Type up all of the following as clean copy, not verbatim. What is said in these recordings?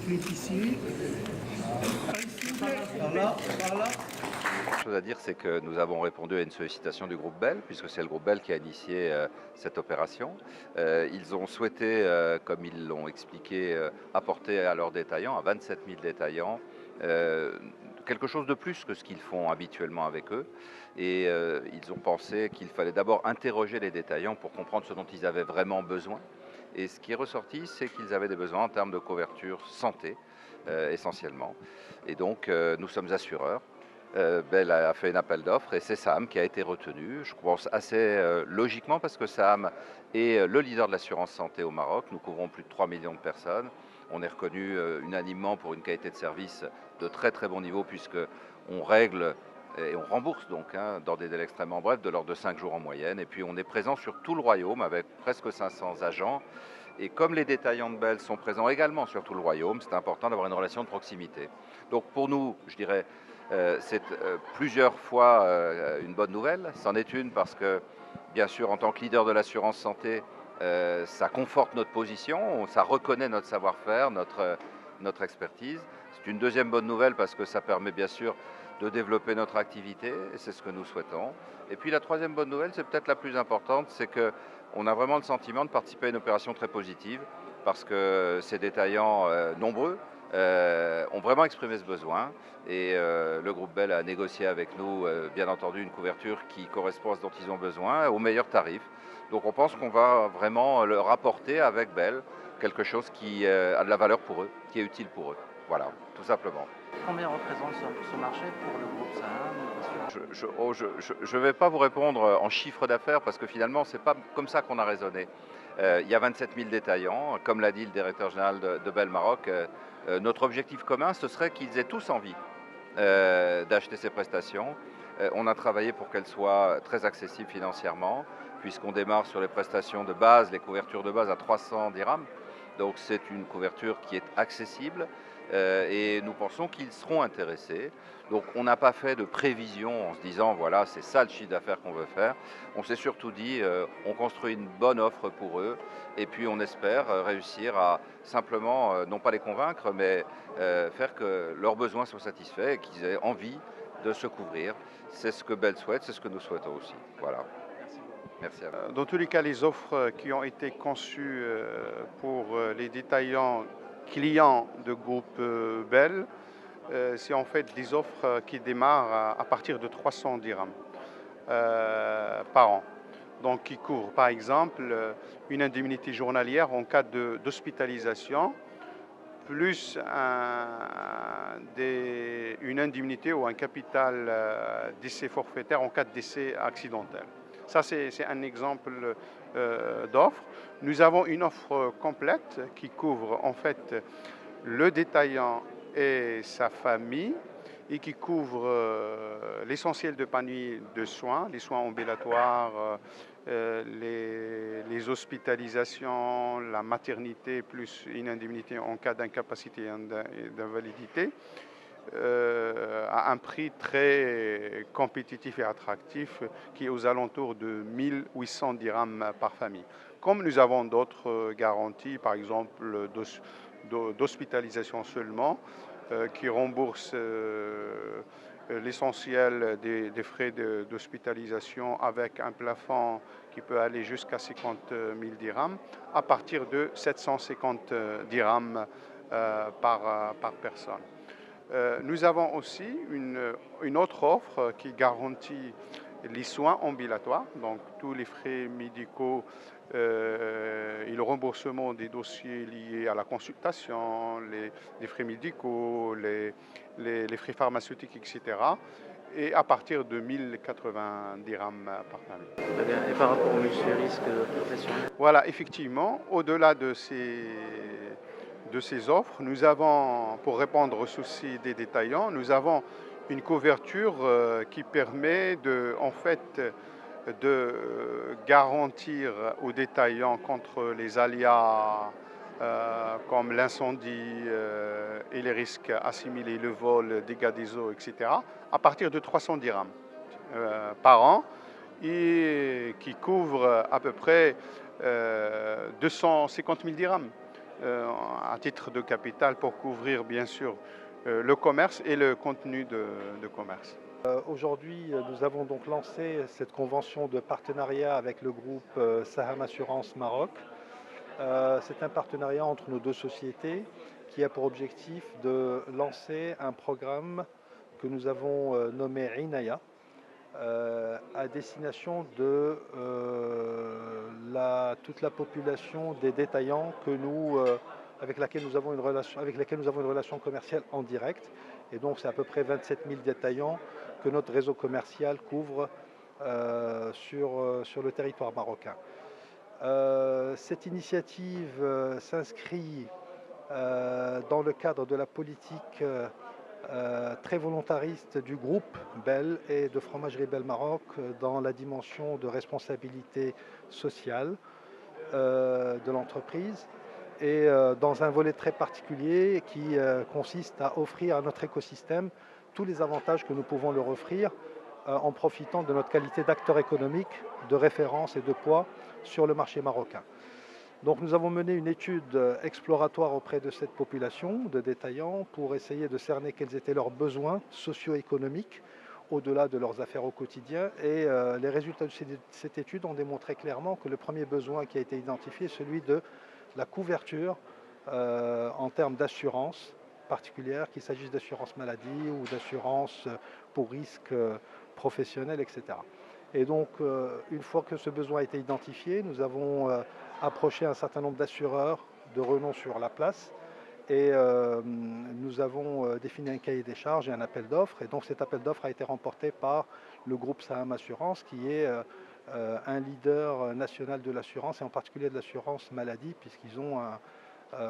technique ici. Par là, par là. La chose à dire, c'est que nous avons répondu à une sollicitation du groupe Bell, puisque c'est le groupe Bell qui a initié cette opération. Ils ont souhaité, comme ils l'ont expliqué, apporter à leurs détaillants, à 27 000 détaillants, quelque chose de plus que ce qu'ils font habituellement avec eux. Et ils ont pensé qu'il fallait d'abord interroger les détaillants pour comprendre ce dont ils avaient vraiment besoin. Et ce qui est ressorti, c'est qu'ils avaient des besoins en termes de couverture santé, essentiellement. Et donc, nous sommes assureurs. Bell a fait un appel d'offres et c'est Saham qui a été retenu. Je pense assez logiquement parce que Saham est le leader de l'assurance santé au Maroc. Nous couvrons plus de 3 millions de personnes. On est reconnu unanimement pour une qualité de service de très très bon niveau puisque on règle et on rembourse donc dans des délais extrêmement brefs de l'ordre de 5 jours en moyenne. Et puis on est présent sur tout le royaume avec presque 500 agents. Et comme les détaillants de Bell sont présents également sur tout le royaume, c'est important d'avoir une relation de proximité. Donc pour nous, je dirais, c'est plusieurs fois une bonne nouvelle. C'en est une parce que, bien sûr, en tant que leader de l'assurance santé, ça conforte notre position, ça reconnaît notre savoir-faire, notre expertise. C'est une deuxième bonne nouvelle parce que ça permet bien sûr de développer notre activité, et c'est ce que nous souhaitons. Et puis la troisième bonne nouvelle, c'est peut-être la plus importante, c'est qu'on a vraiment le sentiment de participer à une opération très positive, parce que ces détaillants nombreux ont vraiment exprimé ce besoin, et le groupe Bell a négocié avec nous, bien entendu, une couverture qui correspond à ce dont ils ont besoin, au meilleur tarif. Donc on pense qu'on va vraiment leur apporter avec Bell quelque chose qui a de la valeur pour eux, qui est utile pour eux. Voilà, tout simplement. Combien représente ce marché pour le groupe Saham? Je ne vais pas vous répondre en chiffre d'affaires parce que finalement, ce n'est pas comme ça qu'on a raisonné. Il y a 27 000 détaillants. Comme l'a dit le directeur général de Bell Maroc, notre objectif commun, ce serait qu'ils aient tous envie d'acheter ces prestations. On a travaillé pour qu'elles soient très accessibles financièrement, puisqu'on démarre sur les prestations de base, les couvertures de base à 300 dirhams. Donc c'est une couverture qui est accessible et nous pensons qu'ils seront intéressés. Donc on n'a pas fait de prévision en se disant voilà c'est ça le chiffre d'affaires qu'on veut faire. On s'est surtout dit on construit une bonne offre pour eux et puis on espère réussir à simplement non pas les convaincre mais faire que leurs besoins soient satisfaits et qu'ils aient envie de se couvrir. C'est ce que Bell souhaite, c'est ce que nous souhaitons aussi. Voilà. Merci à vous. Dans tous les cas, les offres qui ont été conçues pour les détaillants clients de groupe Bell, c'est en fait des offres qui démarrent à partir de 300 dirhams par an. Donc qui couvrent par exemple une indemnité journalière en cas d'hospitalisation, plus une indemnité ou un capital décès forfaitaire en cas de décès accidentel. Ça, c'est un exemple d'offre. Nous avons une offre complète qui couvre en fait le détaillant et sa famille et qui couvre l'essentiel de panier de soins, les soins ambulatoires, les hospitalisations, la maternité plus une indemnité en cas d'incapacité et d'invalidité. À un prix très compétitif et attractif qui est aux alentours de 1800 dirhams par famille. Comme nous avons d'autres garanties, par exemple d'hospitalisation seulement, qui remboursent l'essentiel des frais d'hospitalisation avec un plafond qui peut aller jusqu'à 50 000 dirhams à partir de 750 dirhams par personne. Nous avons aussi une autre offre qui garantit les soins ambulatoires, donc tous les frais médicaux et le remboursement des dossiers liés à la consultation, les frais médicaux, les frais pharmaceutiques, etc. Et à partir de 1080 dirhams par famille. Très bien. Et par rapport au multi-risque professionnel? Voilà, effectivement, au-delà de ces offres, nous avons, pour répondre aux soucis des détaillants, nous avons une couverture qui permet en fait, de garantir aux détaillants contre les aléas comme l'incendie et les risques assimilés, le vol, dégâts des eaux, etc., à partir de 300 dirhams par an et qui couvre à peu près 250 000 dirhams. à titre de capital pour couvrir bien sûr le commerce et le contenu de commerce. Aujourd'hui, nous avons donc lancé cette convention de partenariat avec le groupe Saham Assurance Maroc. C'est un partenariat entre nos deux sociétés qui a pour objectif de lancer un programme que nous avons nommé Inaya à destination de toute la population des détaillants avec laquelle nous avons une relation commerciale en direct. Et donc c'est à peu près 27 000 détaillants que notre réseau commercial couvre sur le territoire marocain. Cette initiative s'inscrit dans le cadre de la politique très volontariste du groupe Bell et de Fromagerie Bell Maroc dans la dimension de responsabilité sociale de l'entreprise et dans un volet très particulier qui consiste à offrir à notre écosystème tous les avantages que nous pouvons leur offrir en profitant de notre qualité d'acteur économique, de référence et de poids sur le marché marocain. Donc nous avons mené une étude exploratoire auprès de cette population de détaillants pour essayer de cerner quels étaient leurs besoins socio-économiques au-delà de leurs affaires au quotidien. Et les résultats de cette étude ont démontré clairement que le premier besoin qui a été identifié est celui de la couverture en termes d'assurance particulière, qu'il s'agisse d'assurance maladie ou d'assurance pour risques professionnels, etc. Et donc, une fois que ce besoin a été identifié, nous avons approché un certain nombre d'assureurs de renom sur la place et nous avons défini un cahier des charges et un appel d'offres. Et donc cet appel d'offres a été remporté par le groupe Saham Assurance, qui est un leader national de l'assurance et en particulier de l'assurance maladie, puisqu'ils ont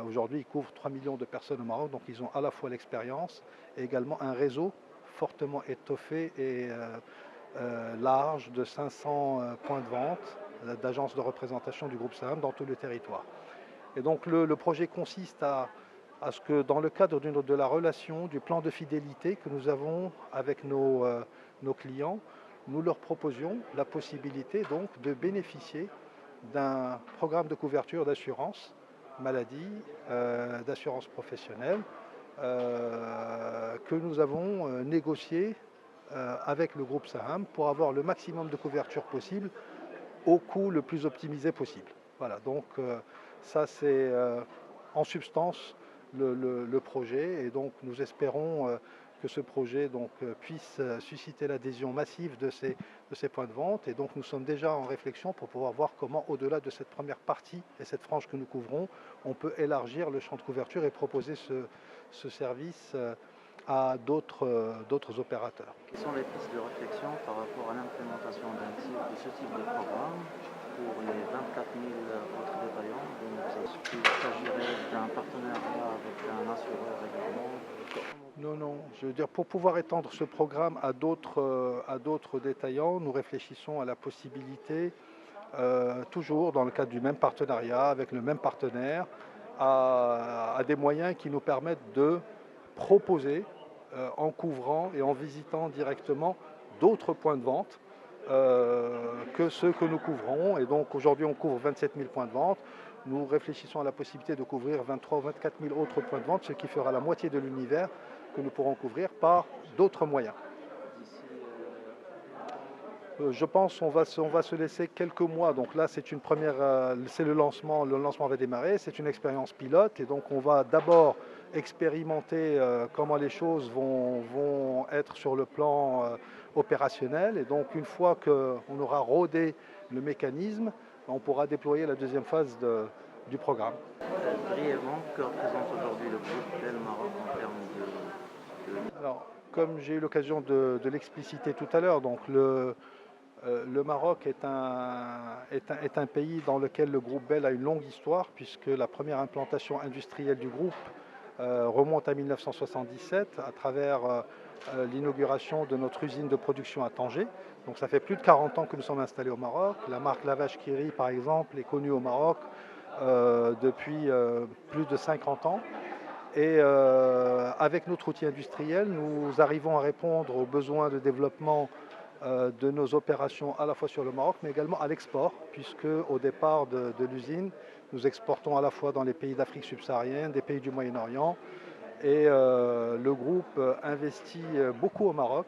aujourd'hui, ils couvrent 3 millions de personnes au Maroc, donc ils ont à la fois l'expérience et également un réseau fortement étoffé et large de 500 points de vente d'agences de représentation du groupe Saham dans tout le territoire. Et donc le projet consiste à ce que dans le cadre de la relation, du plan de fidélité que nous avons avec nos clients, nous leur proposions la possibilité donc de bénéficier d'un programme de couverture d'assurance maladie, d'assurance professionnelle que nous avons négocié avec le groupe Saham pour avoir le maximum de couverture possible au coût le plus optimisé possible. Voilà, donc ça c'est en substance le projet et donc nous espérons que ce projet donc, puisse susciter l'adhésion massive de ces points de vente et donc nous sommes déjà en réflexion pour pouvoir voir comment au-delà de cette première partie et cette frange que nous couvrons, on peut élargir le champ de couverture et proposer ce service à d'autres opérateurs. Quelles sont les pistes de réflexion par rapport à l'implémentation de ce type de programme pour les 24 000 autres détaillants? Il s'agirait d'un partenariat avec un assureur également? Non. Je veux dire, pour pouvoir étendre ce programme à d'autres détaillants, nous réfléchissons à la possibilité, toujours dans le cadre du même partenariat, avec le même partenaire, à des moyens qui nous permettent de proposer, en couvrant et en visitant directement d'autres points de vente que ceux que nous couvrons. Et donc aujourd'hui, on couvre 27 000 points de vente. Nous réfléchissons à la possibilité de couvrir 23 ou 24 000 autres points de vente, ce qui fera la moitié de l'univers que nous pourrons couvrir par d'autres moyens. Je pense qu'on va se laisser quelques mois. Donc là, c'est une première, c'est le lancement va démarrer, c'est une expérience pilote et donc on va d'abord expérimenter comment les choses vont être sur le plan opérationnel. Et donc une fois qu'on aura rodé le mécanisme, on pourra déployer la deuxième phase du programme. Brièvement, que représente aujourd'hui le groupe Bell Maroc en termes de... Alors, comme j'ai eu l'occasion de l'expliciter tout à l'heure, donc le Maroc est un pays dans lequel le groupe Bell a une longue histoire, puisque la première implantation industrielle du groupe remonte à 1977 à travers l'inauguration de notre usine de production à Tanger. Donc ça fait plus de 40 ans que nous sommes installés au Maroc. La marque Lavache Kiri, par exemple, est connue au Maroc depuis plus de 50 ans. Et avec notre outil industriel, nous arrivons à répondre aux besoins de développement de nos opérations à la fois sur le Maroc, mais également à l'export, puisque au départ de l'usine, nous exportons à la fois dans les pays d'Afrique subsaharienne, des pays du Moyen-Orient, et le groupe investit beaucoup au Maroc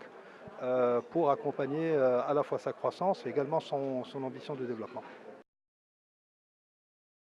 pour accompagner à la fois sa croissance et également son ambition de développement.